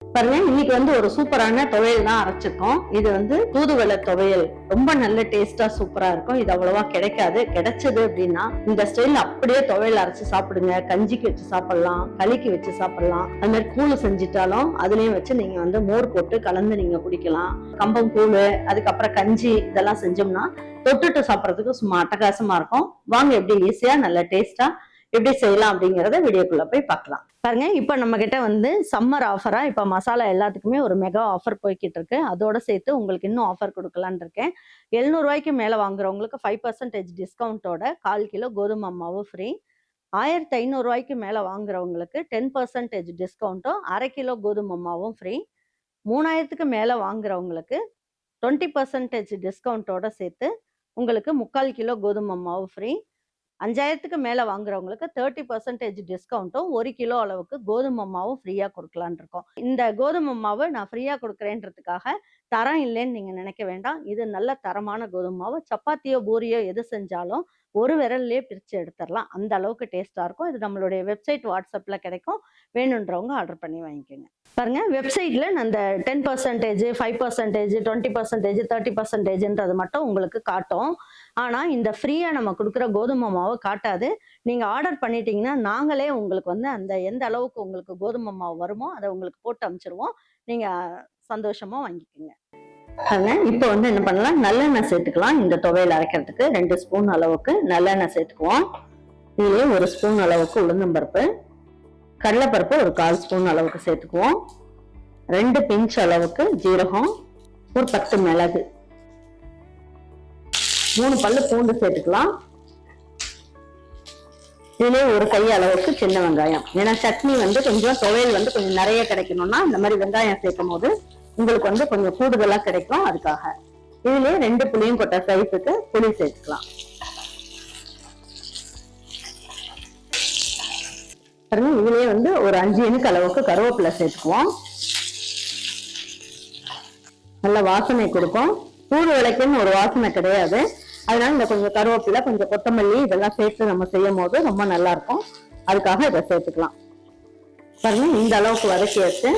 பாருங்க, இன்னைக்கு வந்து ஒரு சூப்பரான துவையல் தான் அரைச்சிருக்கோம். இது வந்து தூதுவளை துவையல். ரொம்ப நல்ல டேஸ்டா சூப்பரா இருக்கும். இது அவ்வளவா கிடைக்காது. கிடைச்சது அப்படின்னா இந்த ஸ்டைல் அப்படியே துவையல் அரைச்சு சாப்பிடுங்க. கஞ்சிக்கு வச்சு சாப்பிடலாம், களிக்கு வச்சு சாப்பிடலாம். அது மாதிரி கூழு செஞ்சுட்டாலும் அதுலயும் வச்சு நீங்க வந்து மோர் போட்டு கலந்து நீங்க குடிக்கலாம். கம்பம் கூழு, அதுக்கப்புறம் கஞ்சி இதெல்லாம் செஞ்சோம்னா தொட்டுட்டு சாப்பிடறதுக்கு சும்மா அட்டகாசமா இருக்கும். வாங்க எப்படி ஈஸியா நல்ல டேஸ்டா எப்படி செய்யலாம் அப்படிங்கறத வீடியோக்குள்ள போய் பார்க்கலாம். பாருங்க, இப்ப நம்ம கிட்ட வந்து சம்மர் ஆஃபரா இப்ப மசாலா எல்லாத்துக்குமே ஒரு மெகா ஆஃபர் போய்கிட்டு இருக்கு. அதோட சேர்த்து உங்களுக்கு இன்னும் ஆஃபர் கொடுக்கலான்னு இருக்கேன். 700 ரூபாய்க்கு மேல வாங்குறவங்களுக்கு 5% டிஸ்கவுண்டோட 1/4 கிலோ கோதுமை மாவு ஃப்ரீ. 1500 ரூபாய்க்கு மேல வாங்குறவங்களுக்கு 10% டிஸ்கவுண்ட்டும் 1/2 கிலோ கோதுமை மாவும் ஃப்ரீ. 3000க்கு மேல வாங்குறவங்களுக்கு 20% டிஸ்கவுண்டோட சேர்த்து உங்களுக்கு 3/4 கிலோ கோதுமை மாவு ஃப்ரீ. 5000க்கு மேல வாங்குறவங்களுக்கு 30% டிஸ்கவுண்ட்டும் 1 கிலோ அளவுக்கு கோதுமை மாவும் ஃப்ரீயா கொடுக்கலான்னு இருக்கோம். இந்த கோதுமை மாவு நான் ஃப்ரீயா கொடுக்குறேன்றதுக்காக தரம் இல்லைன்னு நீங்க நினைக்க வேண்டாம். இது நல்ல தரமான கோதுமை மாவு. சப்பாத்தியோ பூரியோ எது செஞ்சாலும் ஒரு விரல்லே பிரிச்சு எடுத்துடலாம். அந்த அளவுக்கு டேஸ்டா இருக்கும். இது நம்மளுடைய வெப்சைட் வாட்ஸ்அப்ல கிடைக்கும். வேணுன்றவங்க ஆர்டர் பண்ணி வாங்கிக்கோங்க. பாருங்க, வெப்சைட்ல அந்த 10%, 5%, 20%, 30%ன்றது மட்டும் உங்களுக்கு காட்டும். ஆனா இந்த ஃப்ரீயா நம்ம கொடுக்குற கோதுமை மாவு காட்டாது. நீங்க ஆர்டர் பண்ணிட்டீங்கன்னா நாங்களே உங்களுக்கு வந்து அந்த எந்த அளவுக்கு உங்களுக்கு கோதுமை மாவு வருமோ அதை உங்களுக்கு போட்டு அனுப்பிச்சிருவோம். நீங்க சந்தோஷமா வாங்கிக்கோங்க. இப்ப வந்து என்ன பண்ணலாம், நல்லெண்ணெய் சேர்த்துக்கலாம். இந்த துவையல் அரைக்கிறதுக்கு 2 ஸ்பூன் அளவுக்கு நல்லெண்ணெய் சேர்த்துக்குவோம். இதுலயே 1 ஸ்பூன் அளவுக்கு உளுந்தம்பருப்பு, கடலைப்பருப்பு ஒரு 1/4 ஸ்பூன் அளவுக்கு சேர்த்துக்குவோம். 2 பிஞ்ச் அளவுக்கு ஜீரகம், ஒரு 10 மிளகு, 3 பல்லு பூண்டு சேர்த்துக்கலாம். இதுலயே ஒரு கை அளவுக்கு சின்ன வெங்காயம். ஏன்னா சட்னி வந்து கொஞ்சம் துவையல் வந்து கொஞ்சம் நிறைய கிடைக்கணும்னா இந்த மாதிரி வெங்காயம் சேர்க்கும் போது உங்களுக்கு வந்து கொஞ்சம் கூடுதலா கிடைக்கும். அதுக்காக இதுலயே 2 புளியும் கொட்டை சைஸுக்கு புளி சேர்த்துக்கலாம். இதுலயே வந்து ஒரு 5 இனுக்கு அளவுக்கு கருவேப்பிலை சேர்த்துக்குவோம். நல்ல வாசனை கொடுக்கும். தூள் விளக்குன்னு ஒரு வாசனை கிடையாது. அதனால இந்த கொஞ்சம் கருவேப்பிலை, கொஞ்சம் கொத்தமல்லி இதெல்லாம் சேர்த்து நம்ம செய்யும் போது ரொம்ப நல்லா இருக்கும். அதுக்காக இதை சேர்த்துக்கலாம். பாருங்க, இந்த அளவுக்கு வதக்கியாச்சு.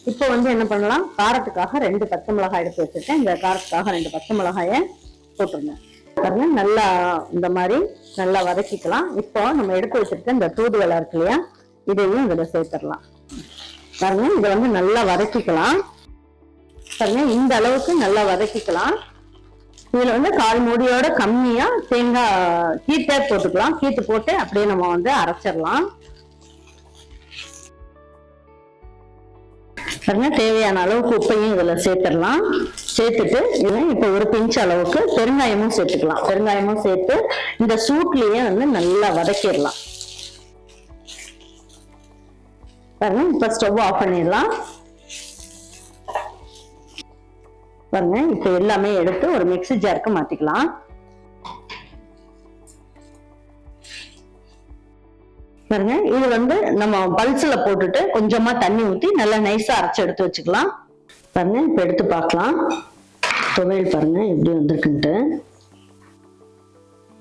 இப்போ வந்து என்ன பண்ணலாம், காரத்துக்காக 2 பச்சை மிளகாய் எடுத்து வச்சுருக்கேன். இந்த காரத்துக்காக 2 பச்சை மிளகாயை போட்டுருங்க. பாருங்க, நல்லா இந்த மாதிரி நல்லா வதக்கிக்கலாம். இப்போ நம்ம எடுத்து வச்சிருக்க இந்த தூதுவளை இருக்கு இல்லையா, இதையும் இதுல சேர்த்துடலாம். பாருங்க, இதை வந்து நல்லா வதக்கிக்கலாம். பாருங்க, இந்த அளவுக்கு நல்லா வதக்கிக்கலாம். இதுல வந்து 1/4 மூடியோட கம்மியா தேங்காய் கீட்டை போட்டுக்கலாம். கீட்டு போட்டு அப்படியே நம்ம வந்து அரைச்சிடலாம். பாருங்க, தேவையான அளவுக்கு உப்பையும் இதுல சேர்த்துடலாம். சேர்த்துட்டு இப்ப ஒரு பிஞ்ச் அளவுக்கு பெருங்காயமும் சேர்த்துக்கலாம். பெருங்காயமும் சேர்த்து இந்த சூட்லயே வந்து நல்லா வதக்கிடலாம். பாருங்க, இப்ப ஸ்டவ் ஆஃப் பண்ணிடலாம். பாருங்க, இப்ப எல்லாமே எடுத்து ஒரு மிக்ஸி ஜாருக்கு மாத்திக்கலாம். பாருங்க, இது வந்து நம்ம பல்ஸ்ல போட்டுட்டு கொஞ்சமா தண்ணி ஊத்தி நல்லா நைஸா அரைச்சு எடுத்து வச்சுக்கலாம். பாருங்க, இப்ப எடுத்து பார்க்கலாம். துவையல் பாருங்க எப்படி வந்திருக்குன்ட்டு.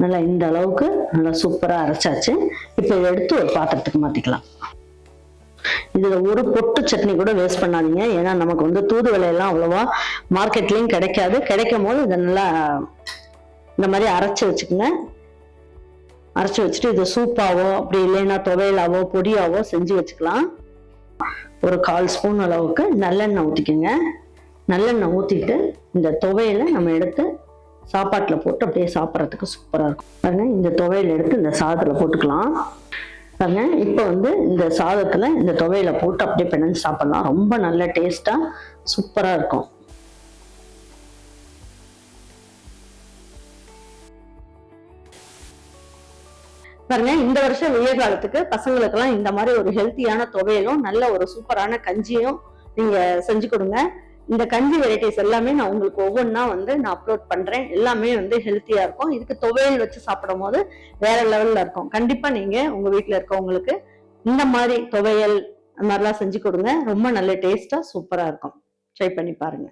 நல்லா இந்த அளவுக்கு நல்லா சூப்பரா அரைச்சாச்சு. இப்ப இதை எடுத்து ஒரு பாத்திரத்துக்கு மாத்திக்கலாம். இதுல ஒரு பொட்டு சட்னி கூட வேஸ்ட் பண்ணாதீங்க. ஏன்னா நமக்கு வந்து தூதுவளை எல்லாம் அவ்வளவா மார்க்கெட்லயும் கிடைக்காது. கிடைக்கும் போது இதை நல்லா இந்த மாதிரி அரைச்சு வச்சுக்கோங்க. அரைச்சு வச்சுட்டு இது சூப்பாவோ அப்படி இல்லைன்னா துவையலாவோ பொடியாவோ செஞ்சு வச்சுக்கலாம். ஒரு 1/4 ஸ்பூன் அளவுக்கு நல்லெண்ணெய் ஊற்றிக்கோங்க. நல்லெண்ணெய் ஊற்றிட்டு இந்த துவையலை நம்ம எடுத்து சாப்பாட்டில் போட்டு அப்படியே சாப்பிட்றதுக்கு சூப்பராக இருக்கும். பாருங்க, இந்த துவையல் எடுத்து இந்த சாதத்தில் போட்டுக்கலாம். பாருங்க, இப்போ வந்து இந்த சாதத்துல இந்த துவையில போட்டு அப்படியே பிணைஞ்சு சாப்பிடலாம். ரொம்ப நல்ல டேஸ்டா சூப்பரா இருக்கும். பாருங்க, இந்த வருஷம் வெய்ய காலத்துக்கு பசங்களுக்கெல்லாம் இந்த மாதிரி ஒரு ஹெல்த்தியான துவையலும் நல்ல ஒரு சூப்பரான கஞ்சியும் நீங்க செஞ்சு கொடுங்க. இந்த கஞ்சி வெரைட்டிஸ் எல்லாமே நான் உங்களுக்கு ஒவ்வொன்றா வந்து நான் அப்லோட் பண்றேன். எல்லாமே வந்து ஹெல்த்தியா இருக்கும். இதுக்கு துவையல் வச்சு சாப்பிடும் போது வேற லெவல்ல இருக்கும். கண்டிப்பா நீங்க உங்க வீட்டுல இருக்கவங்களுக்கு இந்த மாதிரி துவையல் அந்த மாதிரிலாம் செஞ்சு கொடுங்க. ரொம்ப நல்ல டேஸ்டா சூப்பரா இருக்கும். ட்ரை பண்ணி பாருங்க.